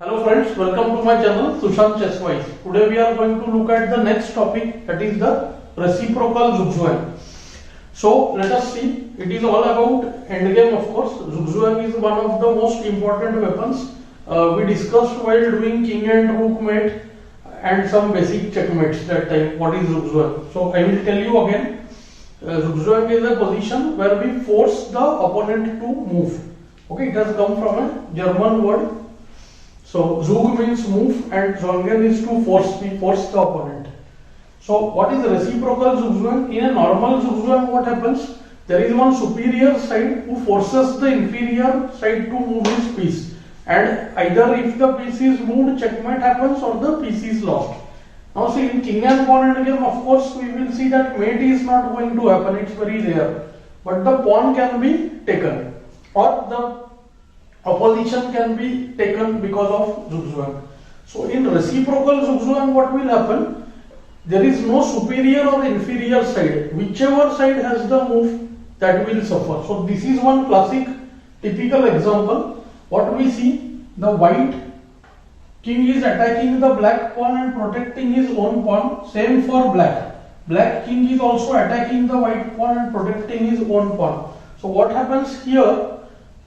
Hello friends, welcome to my channel Sushant Chesswise. Today we are going to look at the next topic, that is the reciprocal Zugzwang. So let us see, it is all about endgame of course. Zugzwang is one of the most important weapons. We discussed while doing king and rook mate and some basic checkmates that time. What is Zugzwang? So I will tell you again. Zugzwang is a position where we force the opponent to move. Okay, it has come from a German word. So Zug means move and Zwangen is to force, we force the opponent. So what is reciprocal Zugzwang? In a normal Zugzwang what happens? There is one superior side who forces the inferior side to move his piece, and either if the piece is moved, checkmate happens, or the piece is lost. Now see, in king and pawn endgame of course we will see that mate is not going to happen, it's very rare. But the pawn can be taken or the opposition can be taken because of Zugzwang. So in reciprocal Zugzwang what will happen? There is no superior or inferior side. Whichever side has the move, that will suffer. So this is one classic typical example. What we see, the white king is attacking the black pawn and protecting his own pawn. Same for black. Black king is also attacking the white pawn and protecting his own pawn. So what happens here?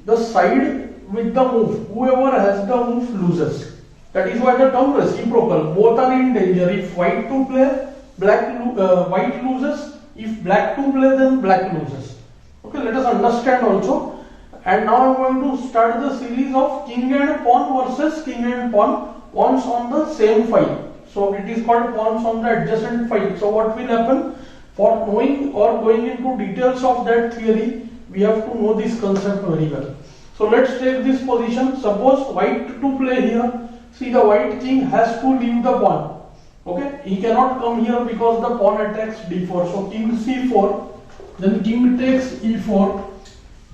The side with the move, whoever has the move loses. That is why the term reciprocal. Both are in danger. If white to play, white loses. If black to play, then black loses. Okay, let us understand also. And now I am going to start the series of king and pawn versus king and pawn, pawns on the same file. So it is called pawns on the adjacent file. So what will happen? For knowing or going into details of that theory, we have to know this concept very well. So let's take this position. Suppose white to play here. See, the white king has to leave the pawn. Okay, he cannot come here because the pawn attacks d4. So king c4, then king takes e4,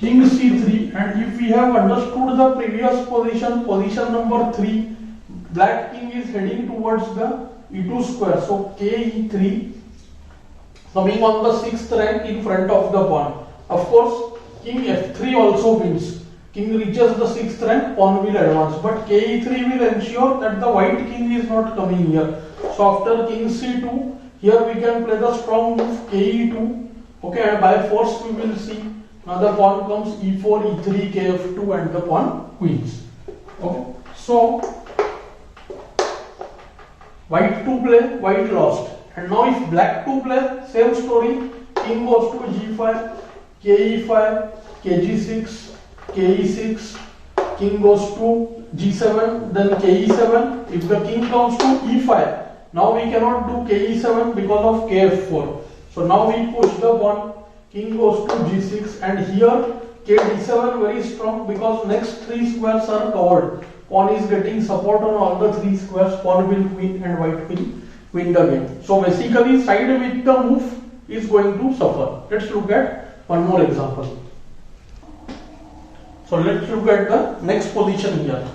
king c3, and if we have understood the previous position, position number 3, black king is heading towards the e2 square. So ke3, coming on the 6th rank in front of the pawn. Of course, king f3 also wins. King reaches the 6th rank, pawn will advance, but ke3 will ensure that the white king is not coming here. So after king c2, here we can play the strong move ke2. Okay, and by force we will see now the pawn comes e4, e3, kf2, and the pawn wins. Okay, so white to play, white lost. And now if black to play, same story. King goes to g5, ke5, kg6, ke6, king goes to g7, then ke7. If the king comes to e5, now we cannot do ke7 because of kf4. So now we push the pawn, king goes to g6, and here kd7 very strong because next 3 squares are covered. Pawn is getting support on all the 3 squares, pawn will win and white will win the game. So basically side with the move is going to suffer. Let's look at one more example. So let's look at the next position here.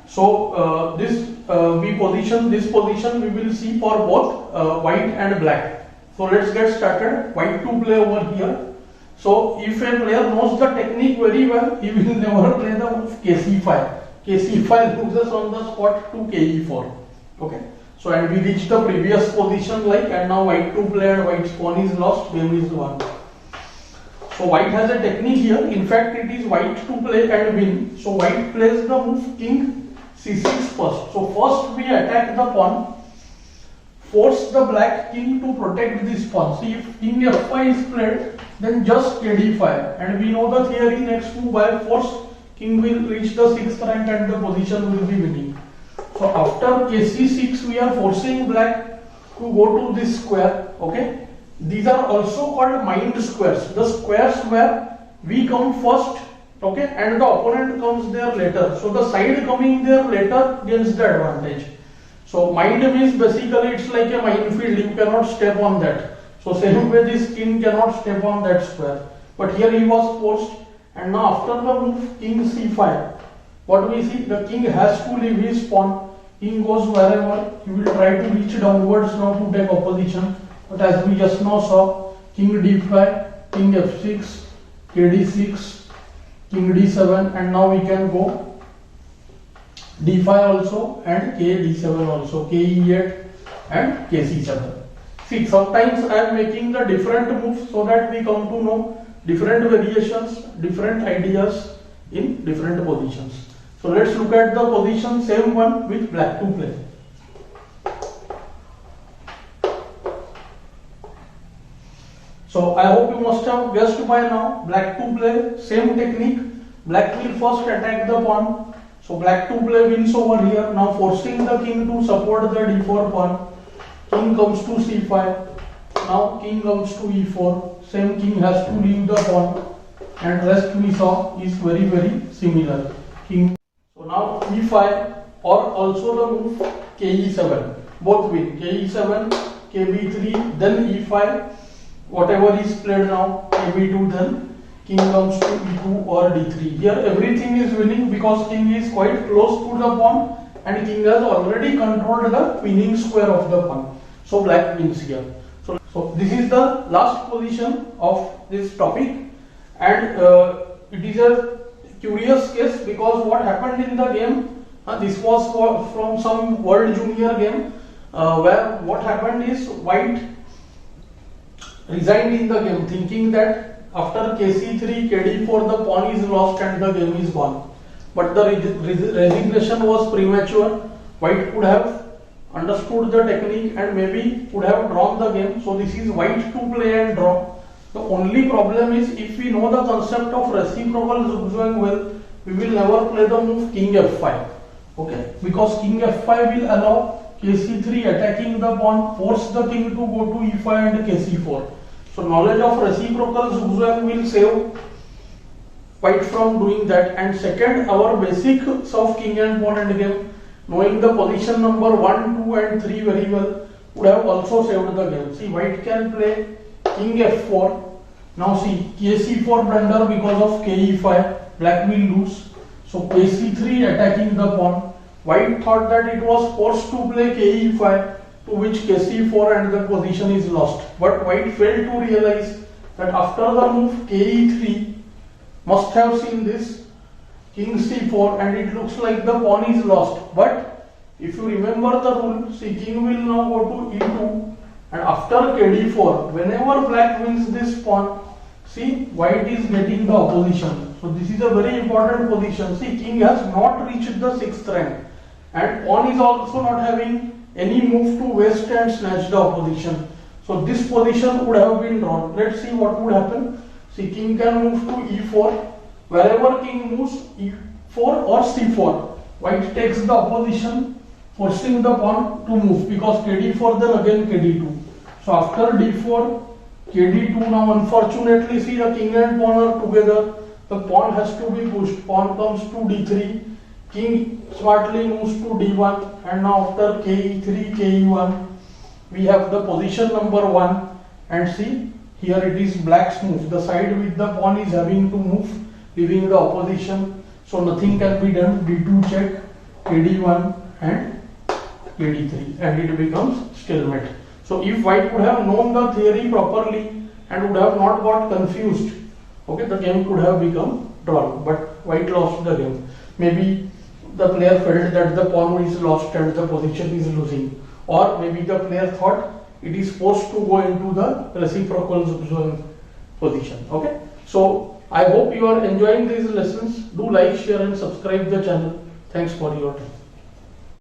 So we position this position, we will see for both white and black. So let's get started. White to play over here. So if a player knows the technique very well, he will never play the move kc5. kc5 loses on the spot to ke4. Okay. So and we reached the previous position like, and now white to play and white's pawn is lost, game is won. So white has a technique here. In fact, it is white to play and win. So white plays the move king c6 first. So first we attack the pawn, force the black king to protect this pawn. See, if king f5 is played, then just kd5. And we know the theory, next move by force, king will reach the 6th rank and the position will be winning. So after kc6, we are forcing black to go to this square. Okay. These are also called mind squares. The squares where we come first, okay, and the opponent comes there later. So the side coming there later gains the advantage. So mind means basically it's like a minefield. You cannot step on that. So same way this king cannot step on that square. But here he was forced, and now after the move king c5, what we see, the king has to leave his pawn. King goes wherever. He will try to reach downwards now to take opposition. But as we just now saw, king d5, king f6, kd6, king d7, and now we can go d5 also and k d7 also, k e8 and k c7. See, sometimes I am making the different moves so that we come to know different variations, different ideas in different positions. So let's look at the position, same one with black to play. So I hope you must have guessed by now, black to play, same technique. Black will first attack the pawn. So black to play wins over here, now forcing the king to support the d4 pawn. King comes to c5. Now king comes to e4. Same king has to leave the pawn, and rest we saw is very similar. King. So now e5 or also the move ke7. Both win. Ke7, kb3, then e5. Whatever is played now, kb2, then king comes to e2 or d3. Here everything is winning because king is quite close to the pawn and king has already controlled the winning square of the pawn. So black wins here. So this is the last position of this topic, and it is a curious case because what happened in the game, this was from some World Junior game where what happened is white resigned in the game thinking that after kc3, kd4 the pawn is lost and the game is gone. But the resignation was premature. White could have understood the technique and maybe could have drawn the game. So this is white to play and draw. The only problem is if we know the concept of reciprocal Zugzwang well, we will never play the move king f5. Okay, because king f5 will allow kc3 attacking the pawn, force the king to go to e5 and kc4. So knowledge of reciprocal Zugzwang will save white from doing that. And second, our basics of king and pawn endgame, knowing the position number 1, 2 and 3 very well, would have also saved the game. See, white can play king f4. Now see, kc4 blunder because of ke5, black will lose. So kc3 attacking the pawn. White thought that it was forced to play ke5, to which kc4 and the position is lost. But white failed to realize that after the move ke3, must have seen this king c4 and it looks like the pawn is lost. But if you remember the rule, see, king will now go to e2 and after kd4, whenever black wins this pawn, see, white is getting the opposition. So this is a very important position. See, king has not reached the 6th rank and pawn is also not having any move to waste and snatch the opposition. So this position would have been drawn. Let's see what would happen. See, king can move to e4. Wherever king moves, e4 or c4, white takes the opposition, forcing the pawn to move because kd4 then again kd2. So after d4, kd2, now unfortunately see the king and pawn are together. The pawn has to be pushed. Pawn comes to d3. King smartly moves to d1 and now after ke3, ke1, we have the position number 1 and see, here it is black's move. The side with the pawn is having to move, leaving the opposition. So nothing can be done. d2 check, kd1 and kd3 and it becomes stalemate. So if white would have known the theory properly and would have not got confused, okay, the game could have become drawn, but white lost the game. Maybe the player felt that the pawn is lost and the position is losing, or maybe the player thought it is supposed to go into the reciprocal Zugzwang position. Okay, so I hope you are enjoying these lessons. Do like, share and subscribe the channel. Thanks for your time.